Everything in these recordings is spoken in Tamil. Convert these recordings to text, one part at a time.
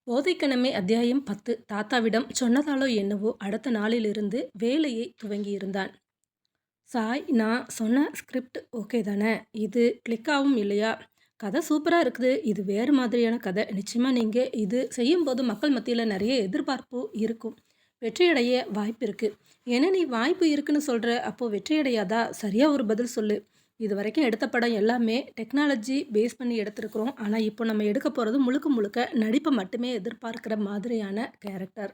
போதைக்கனமே அத்தியாயம் 10 தாத்தாவிடம் சொன்னதாலோ என்னவோ அடுத்த நாளிலிருந்து வேலையை துவங்கியிருந்தான். சாய், நான் சொன்ன ஸ்கிரிப்ட் ஓகே தானே? இது கிளிக் ஆகும் இல்லையா? கதை சூப்பரா இருக்குது. இது வேறு மாதிரியான கதை. நிச்சயமா நீங்க இது செய்யும்போது மக்கள் மத்தியில நிறைய எதிர்பார்ப்பு இருக்கும். வெற்றியடைய வாய்ப்பு இருக்கு. ஏன்னா நீ வாய்ப்பு இருக்குன்னு சொல்ற, அப்போ வெற்றியடையாதா? சரியா ஒரு பதில் சொல்லு. இதுவரைக்கும் எடுத்த படம் எல்லாமே டெக்னாலஜி பேஸ் பண்ணி எடுத்திருக்கிறோம். ஆனா இப்போ நம்ம எடுக்க போறது முழுக்க முழுக்க நடிப்பை மட்டுமே எதிர்பார்க்கிற மாதிரியான கேரக்டர்.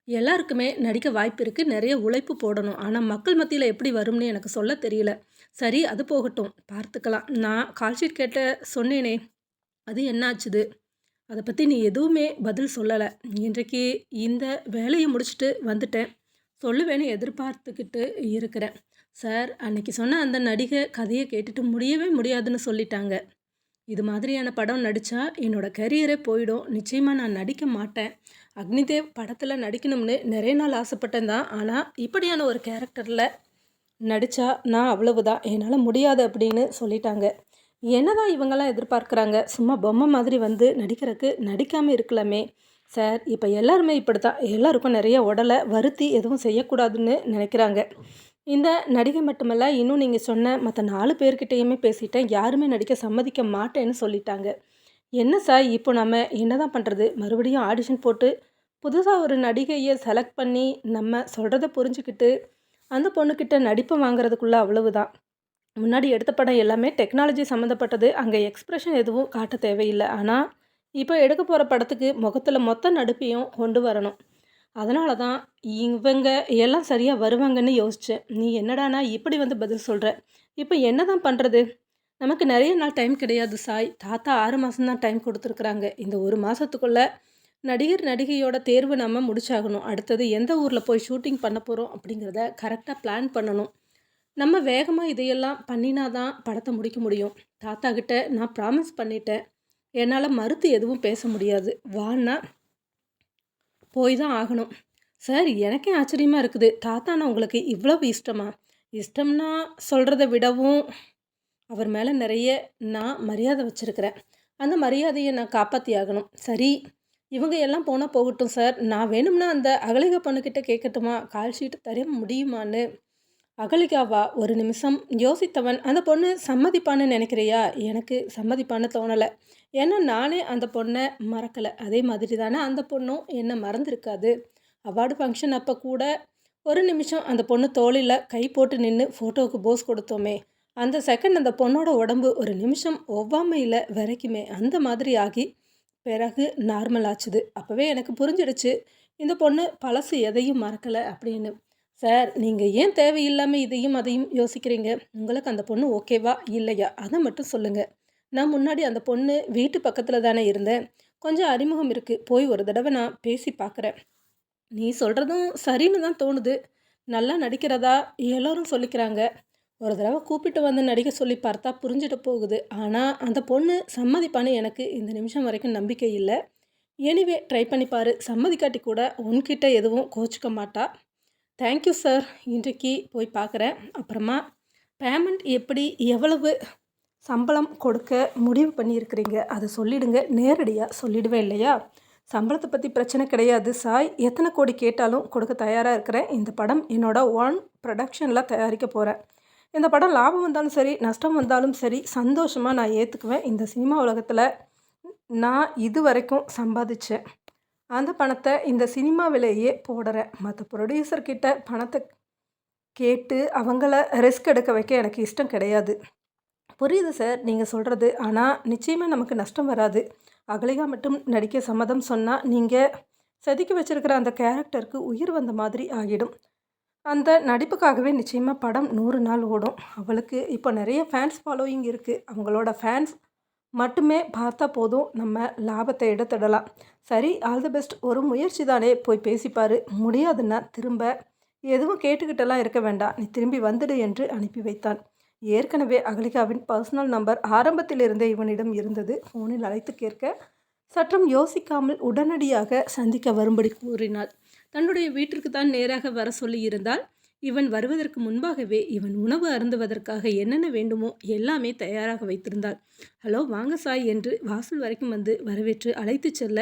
எல்லாருக்குமே நடிக்க வாய்ப்பு இருக்கு. நெறைய உழைப்பு போடணும். ஆனா, மக்கள் மத்தியில எப்படி வரும்னு எனக்கு சொல்ல தெரியல. சரி, அது போகட்டும். பார்த்துக்கலாம். நான் கால் ஷீட் கேட்ட சொன்னேனே, அது என்னாச்சுது? அத பத்தி நீ எதுவுமே பதில் சொல்லல. இன்றைக்கு இந்த வேலைய முடிச்சுட்டு வந்துட்டேன். சொல்லுவேன்னு எதிர்பார்த்துக்கிட்டு இருக்கிறேன். சார், அன்னைக்கு சொன்ன அந்த நடிகை கதைய கேட்டுட்டு முடியவே முடியாதுன்னு சொல்லிட்டாங்க. இது மாதிரியான படம் நடித்தா என்னோட கரியரே போயிடும். நிச்சயமா நான் நடிக்க மாட்டேன். அக்னிதேவ் படத்தில் நடிக்கணும்னு நிறைய நாள் ஆசைப்பட்டேன் தான். ஆனால் இப்படியான ஒரு கேரக்டரில் நடித்தா நான் அவ்வளவுதான், என்னால் முடியாது அப்படின்னு சொல்லிட்டாங்க. என்னதான் இவங்கெல்லாம் எதிர்பார்க்குறாங்க? சும்மா பொம்மை மாதிரி வந்து நடிக்கிறதுக்கு நடிக்காமல் இருக்கலாமே. சார், இப்போ எல்லாருமே இப்படி தான். எல்லாருக்கும் நிறைய உடலை வருத்தி எதுவும் செய்யக்கூடாதுன்னு நினைக்கிறாங்க. இந்த நடிகை மட்டுமல்ல, இன்னும் நீங்கள் சொன்ன மற்ற 4 பேர்கிட்டயுமே பேசிட்டேன். யாருமே நடிக்க சம்மதிக்க மாட்டேன்னு சொல்லிட்டாங்க. என்ன சார், இப்போ நம்ம என்னதான் பண்ணுறது? மறுபடியும் ஆடிஷன் போட்டு புதுசா ஒரு நடிகையை செலக்ட் பண்ணி நம்ம சொல்கிறத புரிஞ்சுக்கிட்டு அந்த பொண்ணுக்கிட்ட நடிப்பை வாங்குறதுக்குள்ள அவ்வளவுதான். முன்னாடி எடுத்த படம் எல்லாமே டெக்னாலஜி சம்மந்தப்பட்டது. அங்கே எக்ஸ்பிரஷன் எதுவும் காட்ட தேவையில்லை. ஆனால் இப்போ எடுக்க போகிற படத்துக்கு முகத்தில் மொத்த நடிப்பையும் கொண்டு வரணும். அதனால தான் இவங்க எல்லாம் சரியாக வருவாங்கன்னு யோசித்தேன். நீ என்னடானா இப்படி வந்து பதில் சொல்கிற? இப்போ என்ன தான் பண்ணுறது? நமக்கு நிறைய நாள் டைம் கிடையாது சாய். தாத்தா 6 மாதம் தான் டைம் கொடுத்துருக்குறாங்க. இந்த 1 மாதத்துக்குள்ள நடிகர் நடிகையோட தேர்வு நம்ம முடிச்சாகணும். அடுத்தது எந்த ஊரில் போய் ஷூட்டிங் பண்ண போகிறோம் அப்படிங்கிறத கரெக்டாக பிளான் பண்ணணும். நம்ம வேகமாக இதையெல்லாம் பண்ணினா தான் படத்தை முடிக்க முடியும். தாத்தா கிட்ட நான் ப்ராமிஸ் பண்ணிட்டேன். என்னால் மறுத்து எதுவும் பேச முடியாது. வான்னா போய் தான் ஆகணும். சார், எனக்கே ஆச்சரியமாக இருக்குது. தாத்தானா உங்களுக்கு இவ்வளவு இஷ்டமா? இஷ்டம்னா சொல்கிறத விடவும் அவர் மேலே நிறைய நான் மரியாதை வச்சுருக்கிறேன். அந்த மரியாதையை நான் காப்பாற்றி ஆகணும். சரி, இவங்க எல்லாம் போனால் போகட்டும் சார். நான் வேணும்னா அந்த அகலிகா பொண்ணுக்கிட்ட கேட்கட்டுமா? கால் ஷீட் தர முடியுமான்னு. அகலிகாவா? ஒரு நிமிஷம் யோசித்தவன், அந்த பொண்ணு சம்மதிப்பான்னு நினைக்கிறியா? எனக்கு சம்மதிப்பான்னு தோணலை. ஏன்னா நானே அந்த பொண்ணை மறக்கலை. அதே மாதிரி தானே அந்த பொண்ணும் என்னை மறந்துருக்காது. அவார்டு ஃபங்க்ஷன் அப்போ கூட ஒரு நிமிஷம் அந்த பொண்ணு தோளில் கை போட்டு நின்று ஃபோட்டோவுக்கு போஸ் கொடுத்தோமே, அந்த செகண்ட் அந்த பொண்ணோட உடம்பு ஒரு நிமிஷம் ஒவ்வாமையில் வரைக்குமே அந்த மாதிரி ஆகி பிறகு நார்மல் ஆச்சுது. அப்போவே எனக்கு புரிஞ்சிடுச்சு, இந்த பொண்ணு பழசு எதையும் மறக்கலை அப்படின்னு. சார், நீங்கள் ஏன் தேவையில்லாமல் இதையும் அதையும் யோசிக்கிறீங்க? உங்களுக்கு அந்த பொண்ணு ஓகேவா இல்லையா? அதை மட்டும் சொல்லுங்கள். நான் முன்னாடி அந்த பொண்ணு வீட்டு பக்கத்தில் தானே இருந்தேன். கொஞ்சம் அறிமுகம் இருக்குது. போய் ஒரு தடவை நான் பேசி பார்க்குறேன். நீ சொல்கிறதும் சரின்னு தான் தோணுது. நல்லா நடிக்கிறதா எல்லோரும் சொல்லிக்கிறாங்க. ஒரு தடவை கூப்பிட்டு வந்து நடிக்க சொல்லி பார்த்தா புரிஞ்சுட்டு போகுது. ஆனால் அந்த பொண்ணு சம்மதிப்பான்னு எனக்கு இந்த நிமிஷம் வரைக்கும் நம்பிக்கை இல்லை. எனிவே ட்ரை பண்ணி பாரு. சம்மதிக்காட்டி கூட உன்கிட்ட எதுவும் கோச்சிக்க மாட்டா. Thank you sir. இன்றைக்கு போய் பார்க்குறேன். அப்புறமா பேமெண்ட் எப்படி, எவ்வளவு சம்பளம் கொடுக்க முடிவு பண்ணியிருக்கிறீங்க? அதை சொல்லிடுங்க. நேரடியாக சொல்லிடுவேன் இல்லையா? சம்பளத்தை பற்றி பிரச்சனை கிடையாது சாய். எத்தனை கோடி கேட்டாலும் கொடுக்க தயாராக இருக்கிறேன். இந்த படம் என்னோட ஓன் ப்ரொடக்ஷனில் தயாரிக்க போகிறேன். இந்த படம் லாபம் வந்தாலும் சரி, நஷ்டம் வந்தாலும் சரி, சந்தோஷமாக நான் ஏற்றுக்குவேன். இந்த சினிமா உலகத்தில் நான் இது வரைக்கும் சம்பாதிச்சேன் அந்த பணத்தை இந்த சினிமாவிலேயே போடுறேன். மற்ற ப்ரொடியூசர்கிட்ட பணத்தை கேட்டு அவங்கள ரிஸ்க் எடுக்க வைக்க எனக்கு இஷ்டம் கிடையாது. புரியுது சார் நீங்கள் சொல்கிறது. ஆனால் நிச்சயமாக நமக்கு நஷ்டம் வராது. அகலிகா மட்டும் நடிக்க சம்மதம் சொன்னால் நீங்கள் செதுக்கி வச்சிருக்கிற அந்த கேரக்டருக்கு உயிர் வந்த மாதிரி ஆகிடும். அந்த நடிப்புக்காகவே நிச்சயமாக படம் 100 நாள் ஓடும். அவளுக்கு இப்போ நிறைய ஃபேன்ஸ் ஃபாலோயிங் இருக்குது. அவங்களோட ஃபேன்ஸ் மட்டுமே பார்த்தா போதும், நம்ம லாபத்தை எடுத்துடலாம். சரி, ஆல் தி பெஸ்ட். ஒரு முயற்சி தானே, போய் பேசிப்பார். முடியாதுன்னா திரும்ப எதுவும் கேட்டுக்கிட்டெல்லாம் இருக்க வேண்டாம். நீ திரும்பி வந்துடு என்று அனுப்பி வைத்தான். ஏற்கனவே அகலிகாவின் பர்சனல் நம்பர் ஆரம்பத்திலிருந்தே இவனிடம் இருந்தது. ஃபோனில் அழைத்து கேட்க சற்றும் யோசிக்காமல் உடனடியாக சந்திக்க வரும்படி கூறினாள். தன்னுடைய வீட்டிற்கு தான் நேராக வர சொல்லியிருந்தால் இவன் வருவதற்கு முன்பாகவே இவன் உணவு அருந்துவதற்காக என்னென்ன வேண்டுமோ எல்லாமே தயாராக வைத்திருந்தாள். ஹலோ, வாங்க சாய் என்று வாசல் வரைக்கும் வந்து வரவேற்று அழைத்து செல்ல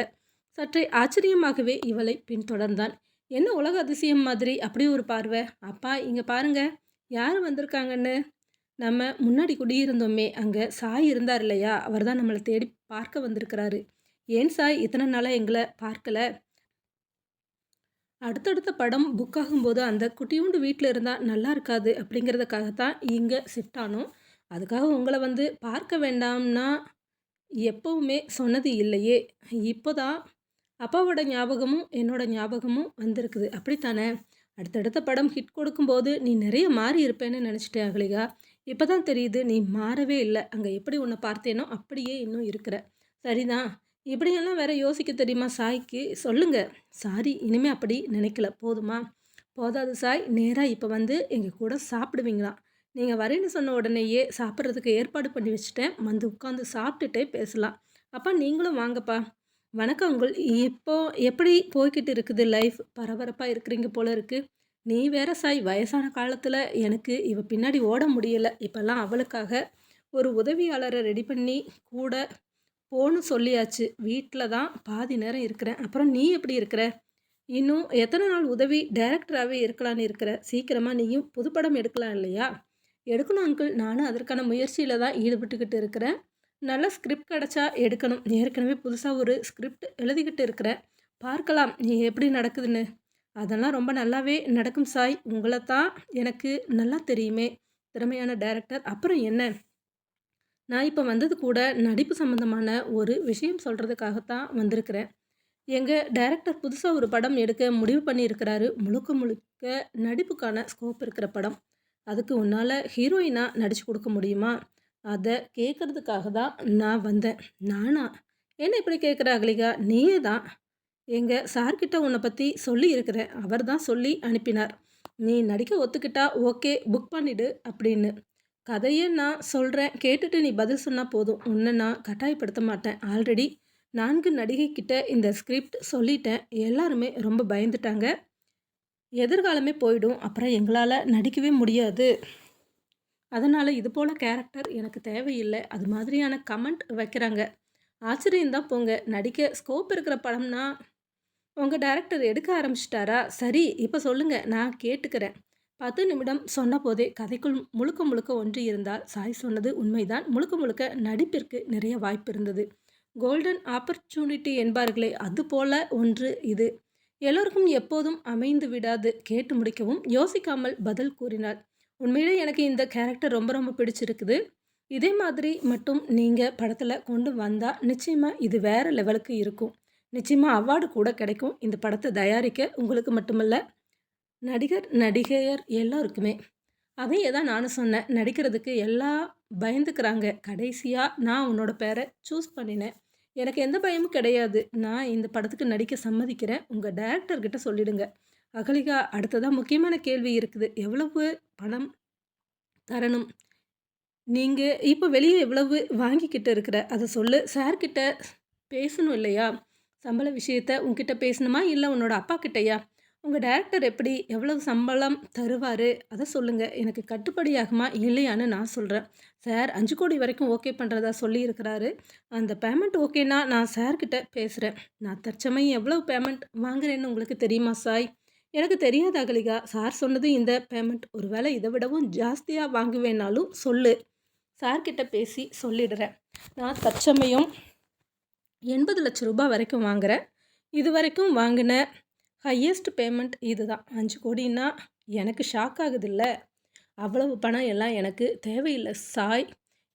சற்றே ஆச்சரியமாகவே இவளை பின்தொடர்ந்தான். என்ன உலக அதிசயம் மாதிரி அப்படி ஒரு பார்வை? அப்பா இங்க பாருங்க, யார் வந்திருக்காங்கன்னு. நம்ம முன்னாடி குடியிருந்தோமே, அங்க சாய் இருந்தார் இல்லையா? அவர் தான் நம்மள தேடி பார்க்க வந்திருக்கிறாரு. ஏன் சாய் இத்தன நாளா எங்கள பார்க்கல? அடுத்தடுத்த படம் புக் ஆகும்போது அந்த குட்டியூண்டு வீட்ல இருந்தா நல்லா இருக்காது அப்படிங்கிறதுக்காக தான் இங்க ஷிஃப்ட் ஆனோம். அதுக்காக உங்கள வந்து பார்க்க வேண்டாம்னா எப்பவுமே சொன்னது இல்லையே! இப்போ தான் அப்பாவோட ஞாபகமும், என்னோட ஞாபகமும் வந்திருக்குது. அப்படித்தானே? அடுத்தடுத்த படம் ஹிட் கொடுக்கும்போது, நீ நெறைய மாறி இருப்பேன்னு நெனச்சுட்டேன் அகலிகா. இப்ப தான் தெரியுது நீ மாறவே இல்ல. அங்க எப்படி உன்ன பார்த்தேனோ, அப்படியே இன்னும் இருக்கிற. சரிதான். இப்படியெல்லாம் வேற யோசிக்க தெரியுமா சாய்க்கு? சொல்லுங்க. சாரி, இனிமே அப்படி நினைக்கல. போதுமா? போதாது சாய், நேரா இப்ப வந்து எங்க கூட சாப்பிடுவீங்களாம். நீங்க வரேன்னு சொன்ன உடனேயே சாப்பிட்றதுக்கு ஏற்பாடு பண்ணி வச்சுட்டேன். வந்து உட்காந்து சாப்பிட்டுட்டே பேசலாம். அப்பா நீங்களும் வாங்கப்பா. வணக்கம் அங்குல். இப்போ எப்படி போய்க்கிட்டு இருக்குது லைஃப்? பரபரப்பா இருக்கிறீங்க போல இருக்கு. நீ வேற சாய், வயசான காலத்துல எனக்கு இவ பின்னாடி ஓட முடியல. இப்பல்லாம் அவளுக்காக ஒரு உதவியாளர ரெடி பண்ணி கூட போன்னு சொல்லியாச்சு. வீட்ல தான் பாதி நேரம் இருக்கிறேன். அப்புறம் நீ எப்படி இருக்கிற? இன்னும் எத்தன நாள் உதவி டைரக்டராவே இருக்கலான்னு இருக்கிற? சீக்கிரமா நீயும் புதுப்படம் எடுக்கலாம் இல்லையா? எடுக்கணும் அங்கிள். நானும் அதற்கான முயற்சியில தான் ஈடுபட்டுக்கிட்டு இருக்கிறேன். நல்ல ஸ்கிரிப்ட் கிடைச்சா எடுக்கணும். ஏற்கனவே புதுசா ஒரு ஸ்கிரிப்ட் எழுதிக்கிட்டு இருக்கிறேன். பார்க்கலாம் எப்படி நடக்குதுன்னு. அதெல்லாம் ரொம்ப நல்லாவே நடக்கும் சாய். உங்கள தான் எனக்கு நல்லா தெரியுமே! திறமையான டைரக்டர். அப்புறம் என்ன? நான் இப்ப வந்தது கூட நடிப்பு சம்மந்தமான ஒரு விஷயம் சொல்றதுக்காக தான் வந்திருக்கிறேன். எங்க டைரக்டர் புதுசா ஒரு படம் எடுக்க முடிவு பண்ணியிருக்கிறாரு. முழுக்க முழுக்க நடிப்புக்கான ஸ்கோப் இருக்கிற படம். அதுக்கு உன்னால ஹீரோயினா நடிச்சு குடுக்க முடியுமா? அத கேட்கறதுக்காக தான் நான் வந்தேன். நானா? என்ன இப்படி கேட்குற அகலிகா? நீயே தான். எங்க சார்கிட்ட உன்ன பத்தி சொல்லியிருக்கிறேன். அவர் தான் சொல்லி அனுப்பினார். நீ நடிக்க ஒத்துக்கிட்டா ஓகே புக் பண்ணிடு அப்படின்னு. கதைய நான் சொல்றேன். கேட்டுட்டு நீ பதில் சொன்னா போதும். உன்ன நான் கட்டாயப்படுத்த மாட்டேன். ஆல்ரெடி 4 நடிகை கிட்ட இந்த ஸ்கிரிப்ட் சொல்லிட்டேன். எல்லாருமே ரொம்ப பயந்துட்டாங்க. எதிர்காலமே போயிடும். அப்புறம் எங்களால நடிக்கவே முடியாது. அதனால இது போல கேரக்டர் எனக்கு தேவையில்ல. அது மாதிரியான கமெண்ட் வைக்கிறாங்க. ஆச்சரியம் தான் போங்க. நடிக்க ஸ்கோப் இருக்கிற படம்னா உங்க டைரக்டர் எடுக்க ஆரம்பிச்சிட்டாரா? சரி, இப்ப சொல்லுங்க. நான் கேட்டுக்கிறேன். 10 நிமிடம் சொன்னபோதே கதைக்குள் முழுக்க முழுக்க ஒன்றி இருந்தால் சாய் சொன்னது உண்மைதான். முழுக்க முழுக்க நடிப்பிற்கு நிறைய வாய்ப்பு இருந்தது. கோல்டன் ஆப்பர்ச்சுனிட்டி என்பார்களே, அதுபோல ஒன்று இது. எல்லோருக்கும் எப்போதும் அமைந்து விடாது. கேட்டு முடிக்கவும் யோசிக்காமல் பதில் கூறினாள். உண்மையிலே எனக்கு இந்த கேரக்டர் ரொம்ப ரொம்ப பிடிச்சிருக்குது. இதே மாதிரி மட்டும் நீங்க படத்துல கொண்டு வந்தா நிச்சயமா இது வேற லெவலுக்கு இருக்கும். நிச்சயமா அவார்டு கூட கிடைக்கும். இந்த படத்த தயாரிக்க உங்களுக்கு மட்டுமல்ல, நடிகர், நடிகையர் எல்லோருக்குமே. அதையே தான் நானும் சொன்னேன். நடிக்கிறதுக்கு எல்லாம் பயந்துக்கிறாங்க. கடைசியா நான் உன்னோட பேர சூஸ் பண்ணினேன். எனக்கு எந்த பயமும் கிடையாது. நான் இந்த படத்துக்கு நடிக்க சம்மதிக்கிறேன். உங்க டைரக்டர் கிட்ட சொல்லிடுங்க. அகலிகா, அடுத்ததா முக்கியமான கேள்வி இருக்குது. எவ்வளவு பணம் தரணும்? நீங்க இப்ப வெளிய எவ்வளவு வாங்கிக்கிட்டு இருக்கிற? அத சொல்லு. சார் கிட்ட பேசணும் இல்லையா? சம்பள விஷயத்த உன்கிட்ட பேசணுமா? இல்ல உன்னோட அப்பா கிட்டயா? உங்க டைரக்டர் எப்படி? எவ்வளவு சம்பளம் தருவாரு? அத சொல்லுங்க. எனக்கு கட்டுப்படியாகுமா? இல்லையான்னு நான் சொல்றேன். சார் 5,00,00,000 வரைக்கும் ஓகே பண்றதா சொல்லியிருக்கிறாரு. அந்த பேமெண்ட் ஓகேன்னா நான் சார் கிட்ட பேசுறேன். நான் தற்சமயம் எவ்வளவு பேமெண்ட் வாங்குறேன்னு உங்களுக்கு தெரியுமா சாய்? எனக்கு தெரியாது அகலிகா. சார் சொன்னது இந்த பேமெண்ட். ஒருவேளை இத விடவும் ஜாஸ்தியா வாங்குவேன்னாலும் சொல்லு. சார் கிட்ட பேசி சொல்லிடுறேன். நான் தற்சமயம் ரூ. 80,00,000 வரைக்கும் வாங்குறேன். இதுவரைக்கும் வாங்கின ஹையஸ்ட் பேமெண்ட் இதுதான். 5,00,00,000ன்னா எனக்கு ஷாக் ஆகுதுல்ல. அவ்வளவு பணம் எல்லாம் எனக்கு தேவையில்ல சாய்.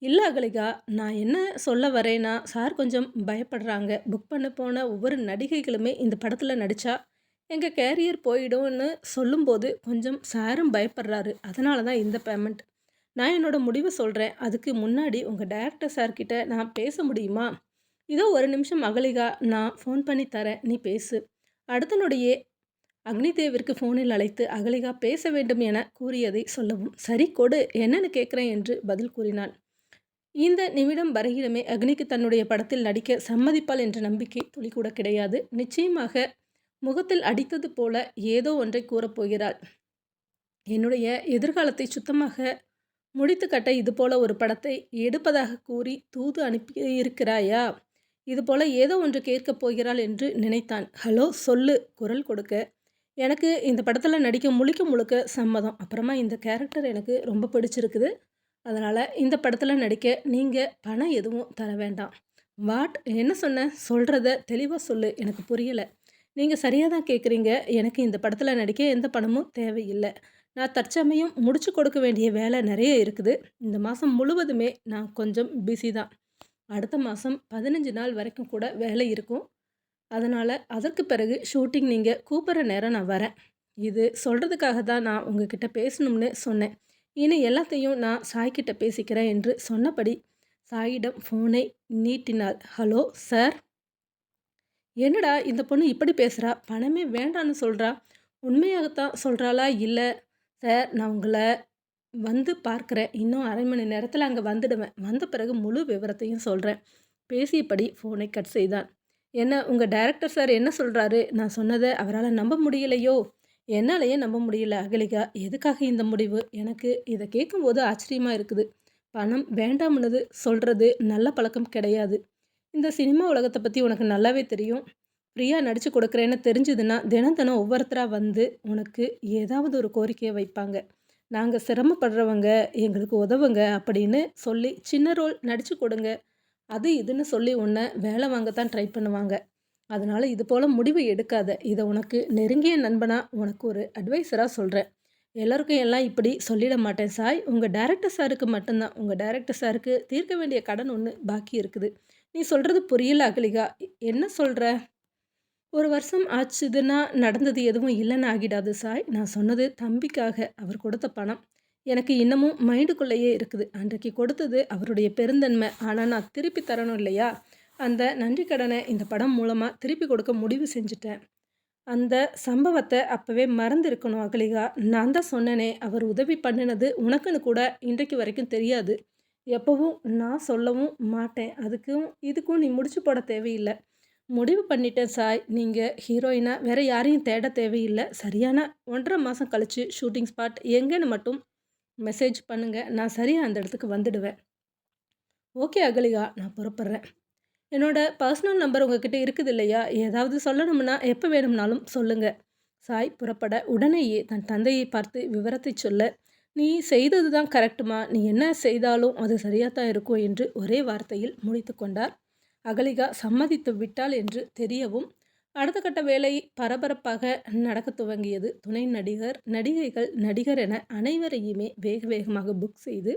இல்ல அகலிகா, நான் என்ன சொல்ல வரேன்னா, சார் கொஞ்சம் பயப்படுறாங்க. புக் பண்ண போன ஒவ்வொரு நடிகைகளுமே இந்த படத்துல நடிச்சா, எங்க கேரியர் போயிடும்னு சொல்லும்போது, கொஞ்சம் சாரும் பயப்படுறாரு. அதனால தான் இந்த பேமெண்ட். நான் என்னோட முடிவ சொல்றேன். அதுக்கு முன்னாடி உங்க டைரக்டர் சார் கிட்ட நான் பேச முடியுமா? இதோ ஒரு நிமிஷம் அகலிகா, நான் ஃபோன் பண்ணி தரேன். நீ பேசு. அடுத்த நொடியே அக்னிதேவிற்கு ஃபோனில் அழைத்து அகலிகா பேச வேண்டும் என கூறியதை சொல்லவும், சரி கொடு, என்னன்னு கேட்கிறேன் என்று பதில் கூறினாள். இந்த நிமிடம் வரையிலுமே அக்னிக்கு தன்னுடைய படத்தில் நடிக்க சம்மதிப்பாள் என்ற நம்பிக்கை துளிக்கூட கிடையாது. நிச்சயமாக முகத்தில் அடித்தது போல ஏதோ ஒன்றை கூறப்போகிறாள். என்னுடைய எதிர்காலத்தை சுத்தமாக முடித்து கட்ட இதுபோல ஒரு படத்தை எடுப்பதாக கூறி தூது அனுப்பியிருக்கிறாயா? இதுபோல ஏதோ ஒன்று கேட்கப் போகிறாள் என்று நினைத்தான். "ஹலோ சொல்லு" குரல் கொடுக்க, "எனக்கு இந்த படத்துல நடிக்க முழுக்க முழுக்க சம்மதம். அப்புறமா இந்த கேரக்டர் எனக்கு ரொம்ப பிடிச்சிருக்குது. அதனால இந்த படத்துல நடிக்க நீங்க பணம் எதுவும் தர வேண்டாம்." "வாட்? என்ன சொன்ன? சொல்றத தெளிவா சொல்லு. எனக்கு புரியல." "நீங்க சரியா தான் கேட்குறீங்க. எனக்கு இந்த படத்துல நடிக்க எந்த பணமும் தேவையில்ல. நான் தற்சமயம் முடிச்சு கொடுக்க வேண்டிய வேலை நெறைய இருக்குது. இந்த மாசம் முழுவதுமே நான் கொஞ்சம் பிஸி தான். அடுத்த மாசம் 15 நாள் வரைக்கும் கூட வேலை இருக்கும். அதனால அதற்கு பிறகு ஷூட்டிங் நீங்க கூப்பிடுற நேரம் நான் வரேன். இது சொல்றதுக்காக தான் நான் உங்ககிட்ட பேசணும்னு சொன்னேன். இனி எல்லாத்தையும் நான் சாய்கிட்ட பேசிக்கிறேன்" என்று சொன்னபடி சாயிடம் ஃபோனை நீட்டினாள். "Hello sir." "என்னடா இந்த பொண்ணு இப்படி பேசுறா? பணமே வேண்டான்னு சொல்றா. உண்மையாகத்தான் சொல்றாளா? இல்ல சார் நான் உங்கள வந்து பார்க்கிறேன். இன்னும் 1/2 மணி நேரத்துல அங்க வந்துடுவேன். வந்த பிறகு முழு விவரத்தையும் சொல்றேன்." பேசியபடி ஃபோனை கட் செய்தான். "என்ன உங்க டைரக்டர் சார் என்ன சொல்றாரு? நான் சொன்னத அவரால நம்ப முடியலையோ?" "என்னாலயே நம்ப முடியல அகலிகா. எதுக்காக இந்த முடிவு? எனக்கு இத கேட்கும்போது ஆச்சரியமா இருக்குது. பணம் வேண்டாம்னு சொல்றது நல்ல பழக்கம் கிடையாது. இந்த சினிமா உலகத்த பத்தி உனக்கு நல்லாவே தெரியும். ஃப்ரீயா நடிச்சு கொடுக்குறேன்னு தெரிஞ்சதுன்னா, தினம் தினம் ஒவ்வொருத்தரா வந்து உனக்கு ஏதாவது ஒரு கோரிக்கைய வைப்பாங்க. நாங்க சிரமப்படுறவங்க, எங்களுக்கு உதவுங்க அப்படின்னு சொல்லி சின்ன ரோல் நடிச்சு கொடுங்க. அது இதுன்னு சொல்லி உன்ன வேலை வாங்கத்தான் ட்ரை பண்ணுவாங்க. அதனால இது போல முடிவு எடுக்காத. இத உனக்கு நெருங்கிய நண்பனா, உனக்கு ஒரு அட்வைஸரா சொல்றேன். எல்லாருக்கும் எல்லாம் இப்படி சொல்லிட மாட்டேன் சாய். உங்க டைரக்டர் சாருக்கு மட்டும் தான். உங்க டைரக்டர் சாருக்கு தீர்க்க வேண்டிய கடன் ஒண்ணு பாக்கி இருக்குது." "நீ சொல்றது புரியல அகலிகா. என்ன சொல்ற?" "1 வருஷம் ஆச்சுதுன்னா நடந்தது எதுவும் இல்லன்னு ஆகிடாது சாய். நான் சொன்னது தம்பிக்காக அவர் கொடுத்த பணம். எனக்கு இன்னமும் மைண்டுக்குள்ளேயே இருக்குது. அன்றைக்கு கொடுத்தது அவருடைய பெருந்தன்மை. ஆனா நான் திருப்பி தரணும் இல்லையா? அந்த நன்றி கடன இந்த படம் மூலமா திருப்பி கொடுக்க முடிவு செஞ்சுட்டேன். அந்த சம்பவத்த அப்பவே மறந்திருக்கணும் அகலிகா. நான் தான் சொன்னேனே, அவர் உதவி பண்ணுனது உனக்குன்னு கூட இன்றைக்கு வரைக்கும் தெரியாது. எப்பவும் நான் சொல்லவும் மாட்டேன். அதுக்கும் இதுக்கும் நீ முடிச்சு போட தேவையில்ல. முடிவு பண்ணிட்டேன் சாய். நீங்க ஹீரோயினா வேற யாரையும் தேட தேவையில்ல. சரியான 1 1/2 மாசம் கழிச்சு ஷூட்டிங் ஸ்பாட் எங்கன்னு மட்டும் மெசேஜ் பண்ணுங்க. நான் சரியா அந்த இடத்துக்கு வந்துடுவேன்." "ஓகே அகலிகா, நான் புறப்படுறேன். என்னோட பர்சனல் நம்பர் உங்ககிட்ட இருக்குது இல்லையா? ஏதாவது சொல்லணும்னா எப்ப வேணும்னாலும் சொல்லுங்க." சாய் புறப்பட உடனேயே தன் தந்தையை பார்த்து விவரத்தைச் சொல்ல, "நீ செய்தது தான் கரெக்ட்டுமா. நீ என்ன செய்தாலும் அது சரியா தான் இருக்கும்" என்று ஒரே வார்த்தையில் முடித்துக் கொண்டார். அகலிகா சம்மதித்து விட்டாள் என்று தெரியவும், அடுத்த கட்ட வேலை பரபரப்பாக நடக்கத் துவங்கியது. துணை நடிகர், நடிகைகள், நடிகர் என அனைவரையுமே வேக வேகமாக புக் செய்து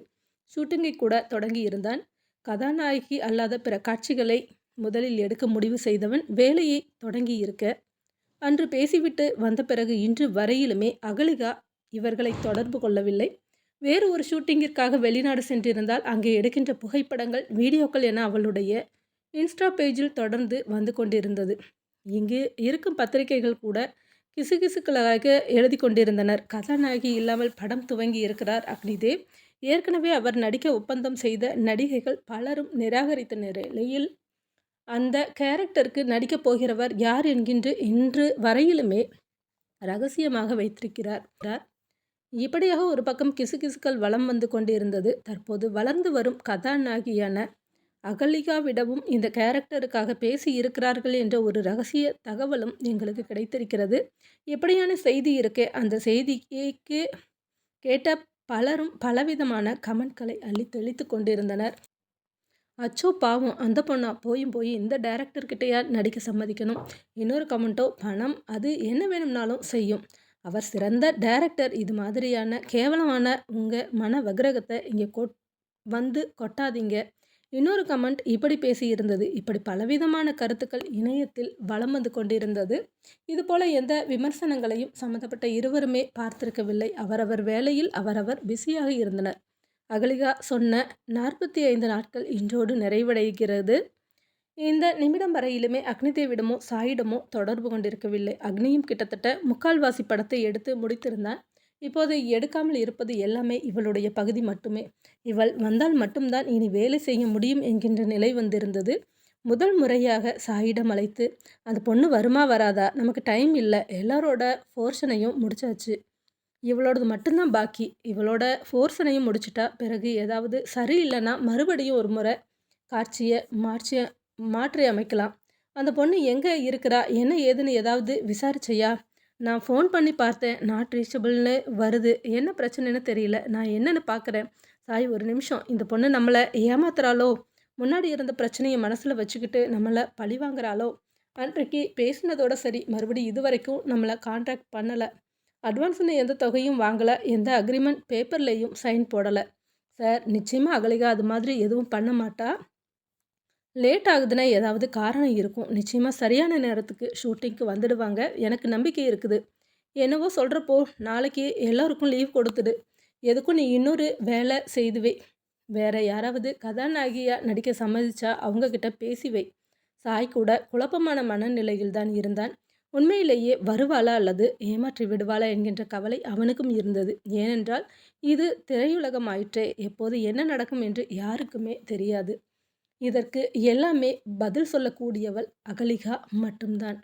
ஷூட்டிங்கை கூட தொடங்கியிருந்தான். கதாநாயகி அல்லாத பிற காட்சிகளை முதலில் எடுக்க முடிவு செய்தவன் வேலையை தொடங்கியிருக்க, அன்று பேசிவிட்டு வந்த பிறகு இன்று வரையிலுமே அகலிகா இவர்களை தொடர்பு கொள்ளவில்லை. வேறு ஒரு ஷூட்டிங்கிற்காக வெளிநாடு சென்றிருந்தால் அங்கே எடுக்கின்ற புகைப்படங்கள், வீடியோக்கள் என அவளுடைய இன்ஸ்டா பேஜில் தொடர்ந்து வந்து கொண்டிருந்தது. இங்கு இருக்கும் பத்திரிகைகள் கூட கிசுகிசுக்களாக எழுதி கொண்டிருந்தனர். "கதாநாயகி இல்லாமல் படம் துவங்கி இருக்கிறார் அக்னிதேவ்." ஏற்கனவே அவர் நடிக்க ஒப்பந்தம் செய்த நடிகைகள் பலரும் நிராகரித்த நிலையில், அந்த கேரக்டருக்கு நடிக்கப் போகிறவர் யார் என்கின்ற இன்று வரையிலுமே ரகசியமாக வைத்திருக்கிறார். இப்படியாக ஒரு பக்கம் கிசுகிசுக்கள் வலம் வந்து கொண்டிருந்தது. தற்போது வளர்ந்து வரும் கதாநாயகியான அகலிகாவிடமும் இந்த கேரக்டருக்காக பேசி இருக்கிறார்கள் என்ற ஒரு ரகசிய தகவலும் எங்களுக்கு கிடைத்திருக்கிறது. இப்படியான செய்தி இருக்கே, அந்த செய்திக்கு கேட்ட பலரும் பலவிதமான கமெண்ட்களை அள்ளி தெளித்து கொண்டிருந்தனர். "அச்சோ பாவம் அந்த பொண்ணா போயும் போய் இந்த டைரக்டர் கிட்டயா நடிக்க சம்மதிக்கணும்." இன்னொரு கமெண்ட்டோ, "பணம் அது என்ன வேணும்னாலும் செய்யும். அவர் சிறந்த டைரக்டர். இது மாதிரியான கேவலமான உங்க மன வக்கிரகத்தை இங்கே வந்து கொட்டாதீங்க." இன்னொரு கமெண்ட் இப்படி பேசியிருந்தது. இப்படி பலவிதமான கருத்துக்கள் இணையத்தில் வலம் வந்து கொண்டிருந்தது. இதுபோல எந்த விமர்சனங்களையும் சம்மந்தப்பட்ட இருவருமே பார்த்திருக்கவில்லை. அவரவர் வேலையில் அவரவர் பிஸியாக இருந்தனர். அகலிகா சொன்ன 45 நாட்கள் இன்றோடு நிறைவடைகிறது. இந்த நிமிடம் வரையிலுமே அக்னிதேவிடமோ, சாயிடமோ தொடர்பு கொண்டிருக்கவில்லை. அக்னியும் கிட்டத்தட்ட முக்கால்வாசி படத்தை எடுத்து முடித்திருந்தான். இப்போது எடுக்காமல் இருப்பது எல்லாமே இவளுடைய பகுதி மட்டுமே. இவள் வந்தால் மட்டும்தான் இனி வேலை செய்ய முடியும் என்கின்ற நிலை வந்திருந்தது. முதல் முறையாக சாயிடம் அழைத்து, "அந்த பொண்ணு வருமா வராதா? நமக்கு டைம் இல்ல. எல்லாரோட போர்ஷனையும் முடிச்சாச்சு. இவளோடது மட்டும்தான் பாக்கி. இவளோட போர்ஷனையும் முடிச்சுட்டா பிறகு ஏதாவது சரியில்லைன்னா மறுபடியும் ஒரு முறை காட்சியை மாற்றி மாற்றி அமைக்கலாம். அந்த பொண்ணு எங்க இருக்கிறா? என்ன ஏதுன்னு ஏதாவது விசாரிச்சையா? நான் ஃபோன் பண்ணி பார்த்தேன். நாட் ரீச்சபிள்னு வருது. என்ன பிரச்சனைன்னு தெரியல. நான் என்னன்னு பார்க்குறேன். சாய் ஒரு நிமிஷம். இந்த பொண்ணு நம்மள ஏமாத்துறாளோ? முன்னாடி இருந்த பிரச்சனைய மனசுல வச்சுக்கிட்டு நம்மள பழிவாங்குறாளோ? அன்றைக்கு பேசினதோட சரி. மறுபடியும் இதுவரைக்கும் நம்மள கான்டாக்ட் பண்ணல. அட்வான்ஸ்ன்னு எந்த தொகையும் வாங்கல. எந்த அக்ரீமெண்ட் பேப்பர்லயும் சைன் போடல. சார் நிச்சயமா அகலிகா அது மாதிரி எதுவும் பண்ண மாட்டா. லேட் ஆகுதுன்னா ஏதாவது காரணம் இருக்கும். நிச்சயமா சரியான நேரத்துக்கு ஷூட்டிங்க்கு வந்துடுவாங்க. எனக்கு நம்பிக்கை இருக்குது. என்னவோ சொல்றப்போ, நாளைக்கு எல்லாருக்கும் லீவ் கொடுத்துடு. எதுக்கும் நீ இன்னொரு வேலை செய்து வை. வேற யாராவது கதாநாயகியா நடிக்க சம்மதிச்சா அவங்க கிட்ட பேசி வை. சாய் கூட குழப்பமான மனநிலையில் தான் இருந்தான். உண்மையிலேயே வருவாளா அல்லது ஏமாற்றி விடுவாளா என்கின்ற கவலை அவனுக்கும் இருந்தது. ஏனென்றால் இது திரையுலகம் ஆயிற்றே. எப்போது என்ன நடக்கும் என்று யாருக்குமே தெரியாது. இதற்கு எல்லாமே பதில் சொல்லக்கூடியவள் அகலிகா மட்டும்தான்.